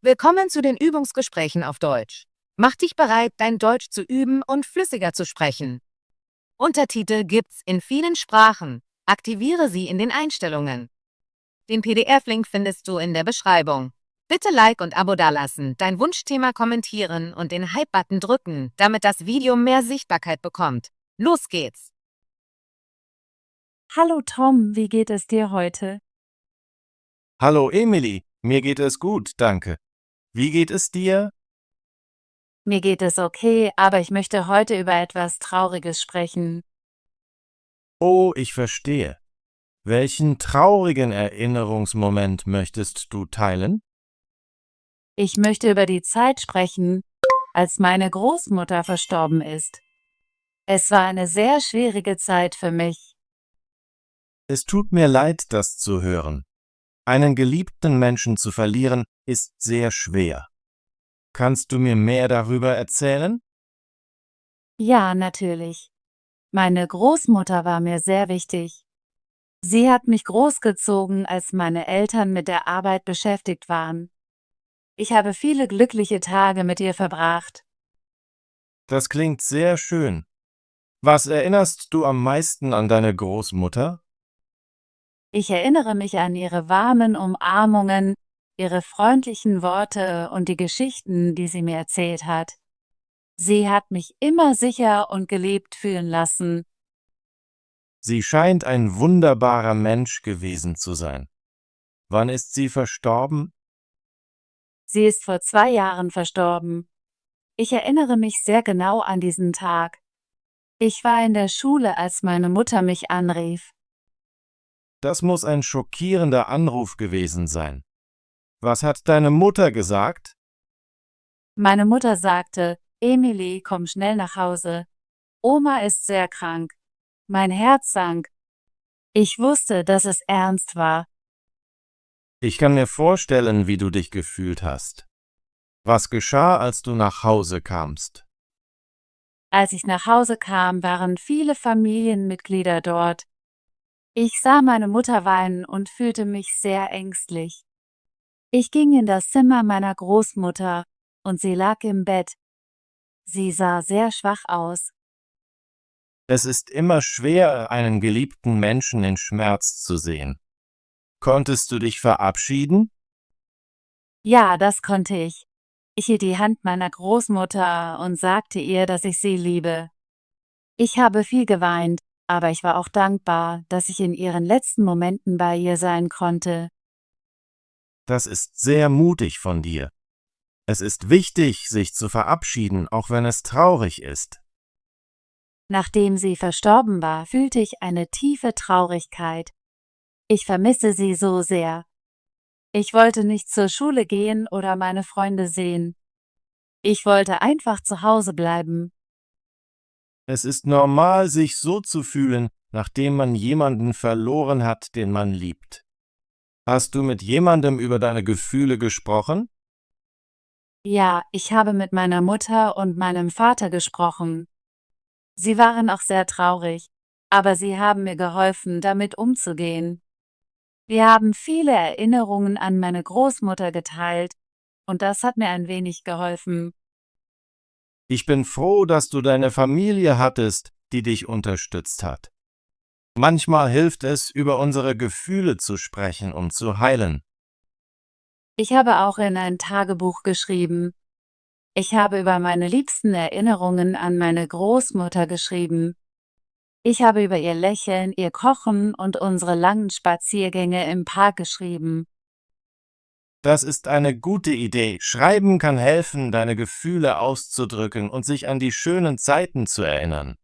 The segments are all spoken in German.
Willkommen zu den Übungsgesprächen auf Deutsch. Mach dich bereit, dein Deutsch zu üben und flüssiger zu sprechen. Untertitel gibt's in vielen Sprachen. Aktiviere sie in den Einstellungen. Den PDF-Link findest du in der Beschreibung. Bitte Like und Abo dalassen, dein Wunschthema kommentieren und den Hype-Button drücken, damit das Video mehr Sichtbarkeit bekommt. Los geht's! Hallo Tom, wie geht es dir heute? Hallo Emily, mir geht es gut, danke. Wie geht es dir? Mir geht es okay, aber ich möchte heute über etwas Trauriges sprechen. Oh, ich verstehe. Welchen traurigen Erinnerungsmoment möchtest du teilen? Ich möchte über die Zeit sprechen, als meine Großmutter verstorben ist. Es war eine sehr schwierige Zeit für mich. Es tut mir leid, das zu hören. Einen geliebten Menschen zu verlieren, ist sehr schwer. Kannst du mir mehr darüber erzählen? Ja, natürlich. Meine Großmutter war mir sehr wichtig. Sie hat mich großgezogen, als meine Eltern mit der Arbeit beschäftigt waren. Ich habe viele glückliche Tage mit ihr verbracht. Das klingt sehr schön. Was erinnerst du am meisten an deine Großmutter? Ich erinnere mich an ihre warmen Umarmungen, ihre freundlichen Worte und die Geschichten, die sie mir erzählt hat. Sie hat mich immer sicher und geliebt fühlen lassen. Sie scheint ein wunderbarer Mensch gewesen zu sein. Wann ist sie verstorben? Sie ist vor 2 Jahren verstorben. Ich erinnere mich sehr genau an diesen Tag. Ich war in der Schule, als meine Mutter mich anrief. Das muss ein schockierender Anruf gewesen sein. Was hat deine Mutter gesagt? Meine Mutter sagte, Emily, komm schnell nach Hause. Oma ist sehr krank. Mein Herz sank. Ich wusste, dass es ernst war. Ich kann mir vorstellen, wie du dich gefühlt hast. Was geschah, als du nach Hause kamst? Als ich nach Hause kam, waren viele Familienmitglieder dort. Ich sah meine Mutter weinen und fühlte mich sehr ängstlich. Ich ging in das Zimmer meiner Großmutter und sie lag im Bett. Sie sah sehr schwach aus. Es ist immer schwer, einen geliebten Menschen in Schmerz zu sehen. Konntest du dich verabschieden? Ja, das konnte ich. Ich hielt die Hand meiner Großmutter und sagte ihr, dass ich sie liebe. Ich habe viel geweint, aber ich war auch dankbar, dass ich in ihren letzten Momenten bei ihr sein konnte. Das ist sehr mutig von dir. Es ist wichtig, sich zu verabschieden, auch wenn es traurig ist. Nachdem sie verstorben war, fühlte ich eine tiefe Traurigkeit. Ich vermisse sie so sehr. Ich wollte nicht zur Schule gehen oder meine Freunde sehen. Ich wollte einfach zu Hause bleiben. Es ist normal, sich so zu fühlen, nachdem man jemanden verloren hat, den man liebt. Hast du mit jemandem über deine Gefühle gesprochen? Ja, ich habe mit meiner Mutter und meinem Vater gesprochen. Sie waren auch sehr traurig, aber sie haben mir geholfen, damit umzugehen. Wir haben viele Erinnerungen an meine Großmutter geteilt und das hat mir ein wenig geholfen. Ich bin froh, dass du deine Familie hattest, die dich unterstützt hat. Manchmal hilft es, über unsere Gefühle zu sprechen, um zu heilen. Ich habe auch in ein Tagebuch geschrieben. Ich habe über meine liebsten Erinnerungen an meine Großmutter geschrieben. Ich habe über ihr Lächeln, ihr Kochen und unsere langen Spaziergänge im Park geschrieben. Das ist eine gute Idee. Schreiben kann helfen, deine Gefühle auszudrücken und sich an die schönen Zeiten zu erinnern.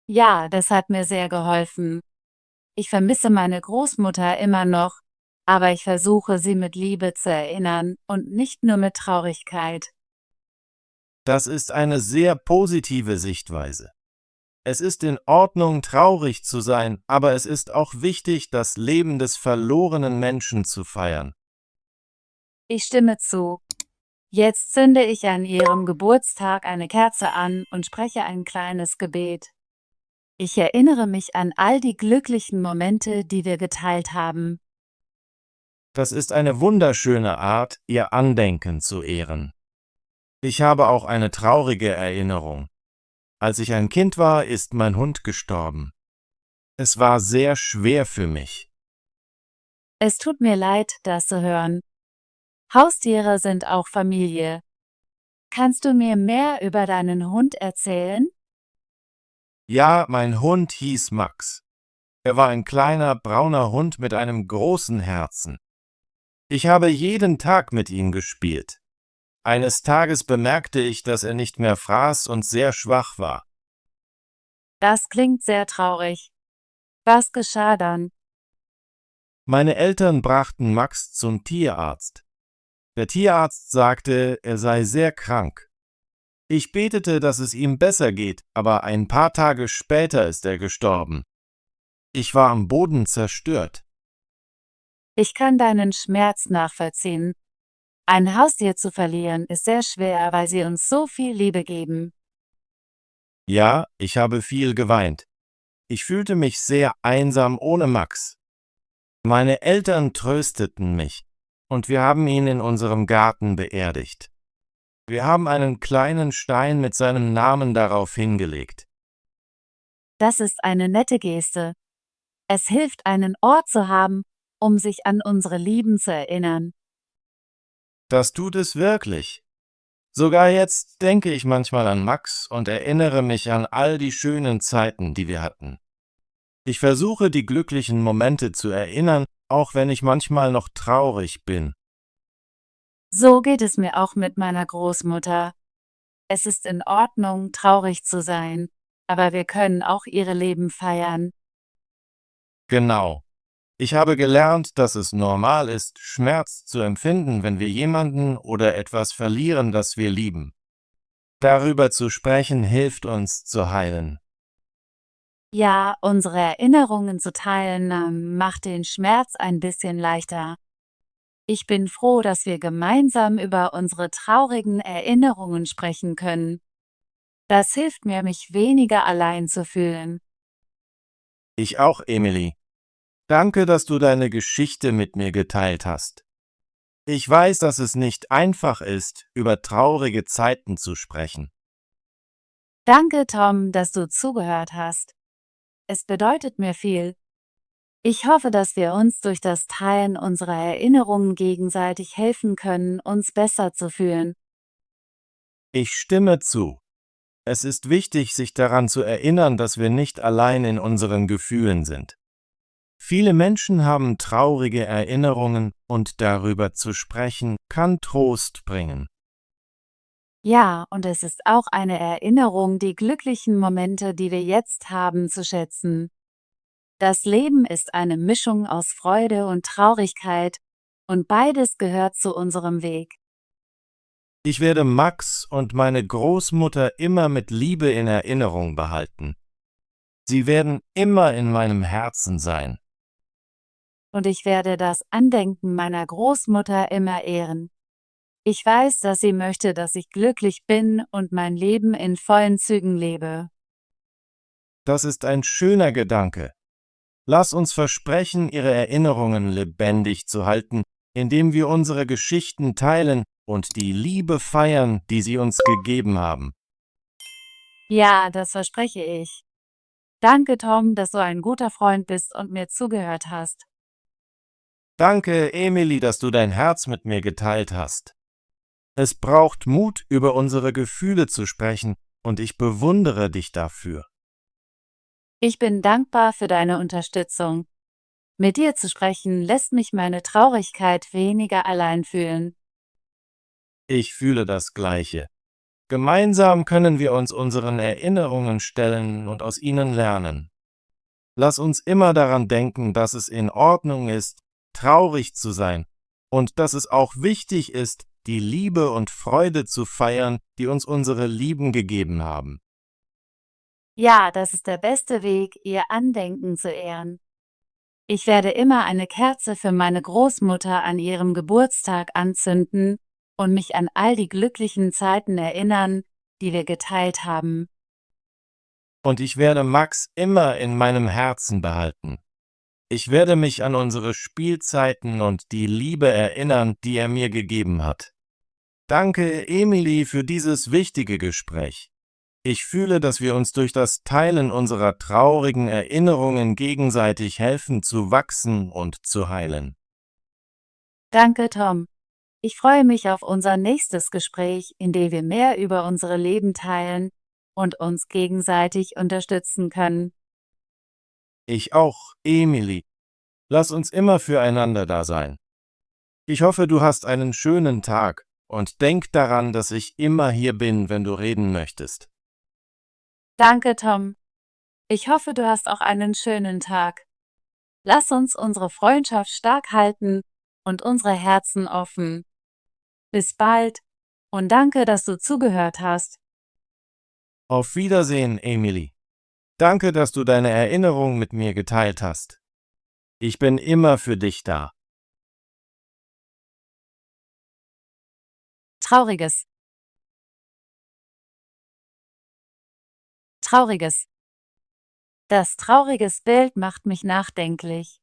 Ja, das hat mir sehr geholfen. Ich vermisse meine Großmutter immer noch, aber ich versuche, sie mit Liebe zu erinnern und nicht nur mit Traurigkeit. Das ist eine sehr positive Sichtweise. Es ist in Ordnung, traurig zu sein, aber es ist auch wichtig, das Leben des verlorenen Menschen zu feiern. Ich stimme zu. Jetzt zünde ich an ihrem Geburtstag eine Kerze an und spreche ein kleines Gebet. Ich erinnere mich an all die glücklichen Momente, die wir geteilt haben. Das ist eine wunderschöne Art, ihr Andenken zu ehren. Ich habe auch eine traurige Erinnerung. Als ich ein Kind war, ist mein Hund gestorben. Es war sehr schwer für mich. Es tut mir leid, das zu hören. Haustiere sind auch Familie. Kannst du mir mehr über deinen Hund erzählen? Ja, mein Hund hieß Max. Er war ein kleiner, brauner Hund mit einem großen Herzen. Ich habe jeden Tag mit ihm gespielt. Eines Tages bemerkte ich, dass er nicht mehr fraß und sehr schwach war. Das klingt sehr traurig. Was geschah dann? Meine Eltern brachten Max zum Tierarzt. Der Tierarzt sagte, er sei sehr krank. Ich betete, dass es ihm besser geht, aber ein paar Tage später ist er gestorben. Ich war am Boden zerstört. Ich kann deinen Schmerz nachvollziehen. Ein Haustier zu verlieren ist sehr schwer, weil sie uns so viel Liebe geben. Ja, ich habe viel geweint. Ich fühlte mich sehr einsam ohne Max. Meine Eltern trösteten mich, und wir haben ihn in unserem Garten beerdigt. Wir haben einen kleinen Stein mit seinem Namen darauf hingelegt. Das ist eine nette Geste. Es hilft, einen Ort zu haben, um sich an unsere Lieben zu erinnern. Das tut es wirklich. Sogar jetzt denke ich manchmal an Max und erinnere mich an all die schönen Zeiten, die wir hatten. Ich versuche, die glücklichen Momente zu erinnern, auch wenn ich manchmal noch traurig bin. So geht es mir auch mit meiner Großmutter. Es ist in Ordnung, traurig zu sein, aber wir können auch ihre Leben feiern. Genau. Ich habe gelernt, dass es normal ist, Schmerz zu empfinden, wenn wir jemanden oder etwas verlieren, das wir lieben. Darüber zu sprechen hilft uns zu heilen. Ja, unsere Erinnerungen zu teilen, macht den Schmerz ein bisschen leichter. Ich bin froh, dass wir gemeinsam über unsere traurigen Erinnerungen sprechen können. Das hilft mir, mich weniger allein zu fühlen. Ich auch, Emily. Danke, dass du deine Geschichte mit mir geteilt hast. Ich weiß, dass es nicht einfach ist, über traurige Zeiten zu sprechen. Danke, Tom, dass du zugehört hast. Es bedeutet mir viel. Ich hoffe, dass wir uns durch das Teilen unserer Erinnerungen gegenseitig helfen können, uns besser zu fühlen. Ich stimme zu. Es ist wichtig, sich daran zu erinnern, dass wir nicht allein in unseren Gefühlen sind. Viele Menschen haben traurige Erinnerungen und darüber zu sprechen, kann Trost bringen. Ja, und es ist auch eine Erinnerung, die glücklichen Momente, die wir jetzt haben, zu schätzen. Das Leben ist eine Mischung aus Freude und Traurigkeit, und beides gehört zu unserem Weg. Ich werde Max und meine Großmutter immer mit Liebe in Erinnerung behalten. Sie werden immer in meinem Herzen sein. Und ich werde das Andenken meiner Großmutter immer ehren. Ich weiß, dass sie möchte, dass ich glücklich bin und mein Leben in vollen Zügen lebe. Das ist ein schöner Gedanke. Lass uns versprechen, ihre Erinnerungen lebendig zu halten, indem wir unsere Geschichten teilen und die Liebe feiern, die sie uns gegeben haben. Ja, das verspreche ich. Danke, Tom, dass du ein guter Freund bist und mir zugehört hast. Danke, Emily, dass du dein Herz mit mir geteilt hast. Es braucht Mut, über unsere Gefühle zu sprechen, und ich bewundere dich dafür. Ich bin dankbar für deine Unterstützung. Mit dir zu sprechen lässt mich meine Traurigkeit weniger allein fühlen. Ich fühle das Gleiche. Gemeinsam können wir uns unseren Erinnerungen stellen und aus ihnen lernen. Lass uns immer daran denken, dass es in Ordnung ist, traurig zu sein und dass es auch wichtig ist, die Liebe und Freude zu feiern, die uns unsere Lieben gegeben haben. Ja, das ist der beste Weg, ihr Andenken zu ehren. Ich werde immer eine Kerze für meine Großmutter an ihrem Geburtstag anzünden und mich an all die glücklichen Zeiten erinnern, die wir geteilt haben. Und ich werde Max immer in meinem Herzen behalten. Ich werde mich an unsere Spielzeiten und die Liebe erinnern, die er mir gegeben hat. Danke, Emily, für dieses wichtige Gespräch. Ich fühle, dass wir uns durch das Teilen unserer traurigen Erinnerungen gegenseitig helfen zu wachsen und zu heilen. Danke, Tom. Ich freue mich auf unser nächstes Gespräch, in dem wir mehr über unsere Leben teilen und uns gegenseitig unterstützen können. Ich auch, Emily. Lass uns immer füreinander da sein. Ich hoffe, du hast einen schönen Tag und denk daran, dass ich immer hier bin, wenn du reden möchtest. Danke, Tom. Ich hoffe, du hast auch einen schönen Tag. Lass uns unsere Freundschaft stark halten und unsere Herzen offen. Bis bald und danke, dass du zugehört hast. Auf Wiedersehen, Emily. Danke, dass du deine Erinnerung mit mir geteilt hast. Ich bin immer für dich da. Trauriges. Trauriges. Das trauriges Bild macht mich nachdenklich.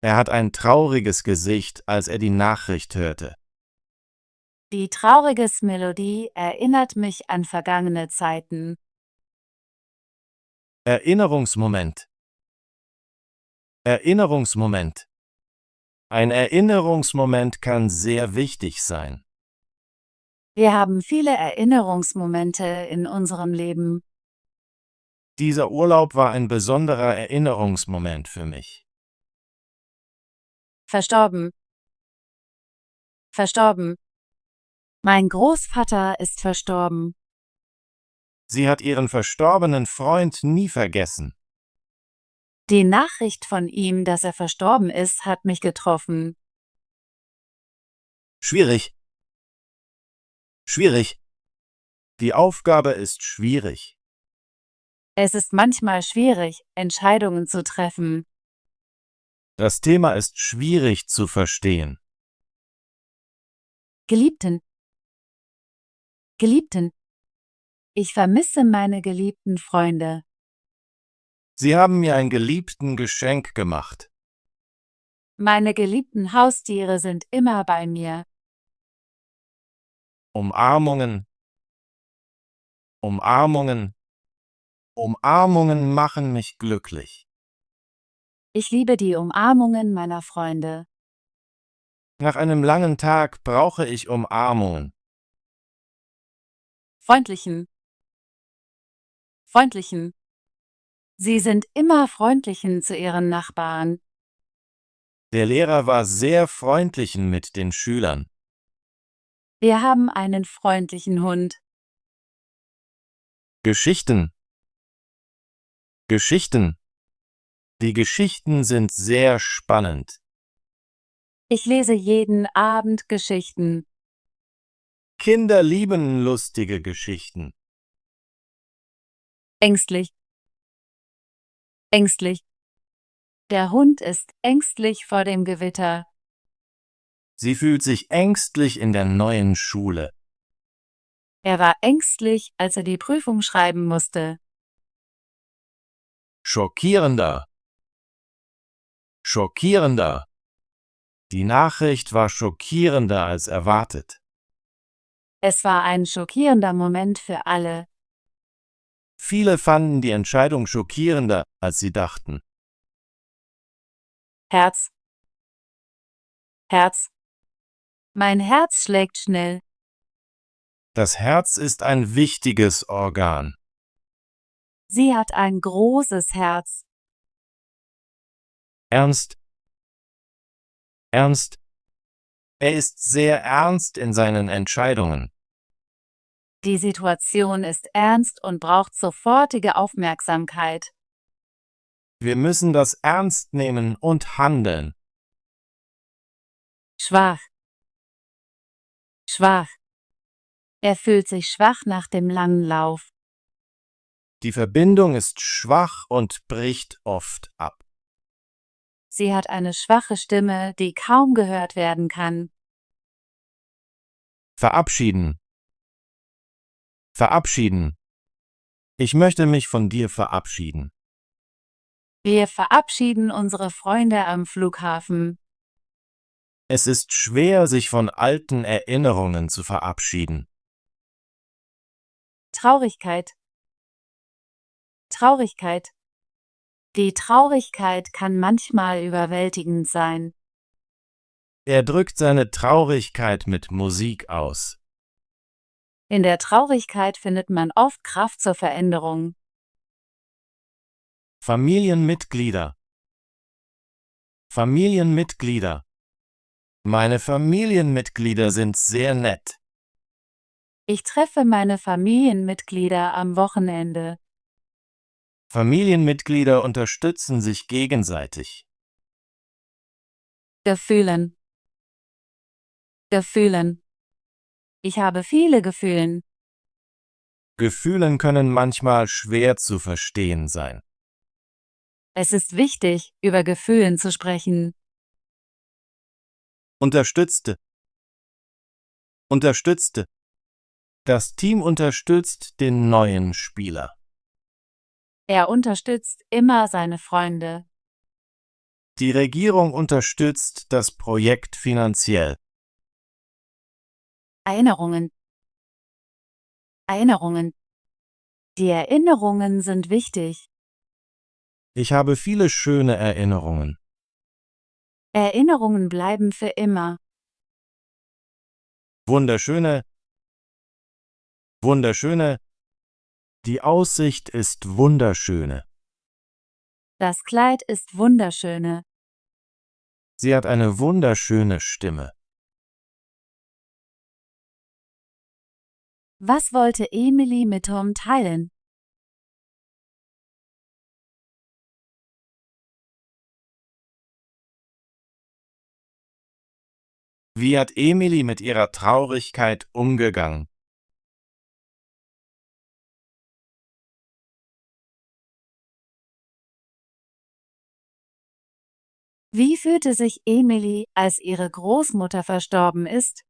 Er hat ein trauriges Gesicht, als er die Nachricht hörte. Die trauriges Melodie erinnert mich an vergangene Zeiten. Erinnerungsmoment. Erinnerungsmoment. Ein Erinnerungsmoment kann sehr wichtig sein. Wir haben viele Erinnerungsmomente in unserem Leben. Dieser Urlaub war ein besonderer Erinnerungsmoment für mich. Verstorben. Verstorben. Mein Großvater ist verstorben. Sie hat ihren verstorbenen Freund nie vergessen. Die Nachricht von ihm, dass er verstorben ist, hat mich getroffen. Schwierig. Schwierig. Die Aufgabe ist schwierig. Es ist manchmal schwierig, Entscheidungen zu treffen. Das Thema ist schwierig zu verstehen. Geliebten. Geliebten. Ich vermisse meine geliebten Freunde. Sie haben mir ein geliebten Geschenk gemacht. Meine geliebten Haustiere sind immer bei mir. Umarmungen. Umarmungen. Umarmungen machen mich glücklich. Ich liebe die Umarmungen meiner Freunde. Nach einem langen Tag brauche ich Umarmungen. Freundlichen. Freundlichen. Sie sind immer freundlichen zu ihren Nachbarn. Der Lehrer war sehr freundlich mit den Schülern. Wir haben einen freundlichen Hund. Geschichten. Geschichten. Die Geschichten sind sehr spannend. Ich lese jeden Abend Geschichten. Kinder lieben lustige Geschichten. Ängstlich. Ängstlich. Der Hund ist ängstlich vor dem Gewitter. Sie fühlt sich ängstlich in der neuen Schule. Er war ängstlich, als er die Prüfung schreiben musste. Schockierender. Schockierender. Die Nachricht war schockierender als erwartet. Es war ein schockierender Moment für alle. Viele fanden die Entscheidung schockierender, als sie dachten. Herz. Herz. Mein Herz schlägt schnell. Das Herz ist ein wichtiges Organ. Sie hat ein großes Herz. Ernst. Ernst. Er ist sehr ernst in seinen Entscheidungen. Die Situation ist ernst und braucht sofortige Aufmerksamkeit. Wir müssen das ernst nehmen und handeln. Schwach. Schwach. Er fühlt sich schwach nach dem langen Lauf. Die Verbindung ist schwach und bricht oft ab. Sie hat eine schwache Stimme, die kaum gehört werden kann. Verabschieden. Verabschieden. Ich möchte mich von dir verabschieden. Wir verabschieden unsere Freunde am Flughafen. Es ist schwer, sich von alten Erinnerungen zu verabschieden. Traurigkeit. Traurigkeit. Die Traurigkeit kann manchmal überwältigend sein. Er drückt seine Traurigkeit mit Musik aus. In der Traurigkeit findet man oft Kraft zur Veränderung. Familienmitglieder. Familienmitglieder. Meine Familienmitglieder sind sehr nett. Ich treffe meine Familienmitglieder am Wochenende. Familienmitglieder unterstützen sich gegenseitig. Gefühlen. Gefühlen. Ich habe viele Gefühle. Gefühlen können manchmal schwer zu verstehen sein. Es ist wichtig, über Gefühle zu sprechen. Unterstützte. Unterstützte. Das Team unterstützt den neuen Spieler. Er unterstützt immer seine Freunde. Die Regierung unterstützt das Projekt finanziell. Erinnerungen. Erinnerungen. Die Erinnerungen sind wichtig. Ich habe viele schöne Erinnerungen. Erinnerungen bleiben für immer. Wunderschöne. Wunderschöne. Die Aussicht ist wunderschöne. Das Kleid ist wunderschöne. Sie hat eine wunderschöne Stimme. Was wollte Emily mit Tom teilen? Wie hat Emily mit ihrer Traurigkeit umgegangen? Wie fühlte sich Emily, als ihre Großmutter verstorben ist?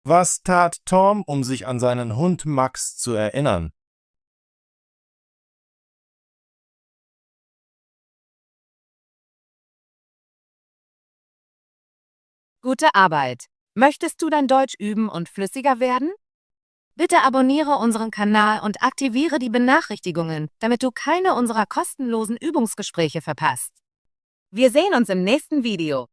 Was tat Tom, um sich an seinen Hund Max zu erinnern? Gute Arbeit! Möchtest du dein Deutsch üben und flüssiger werden? Bitte abonniere unseren Kanal und aktiviere die Benachrichtigungen, damit du keine unserer kostenlosen Übungsgespräche verpasst. Wir sehen uns im nächsten Video.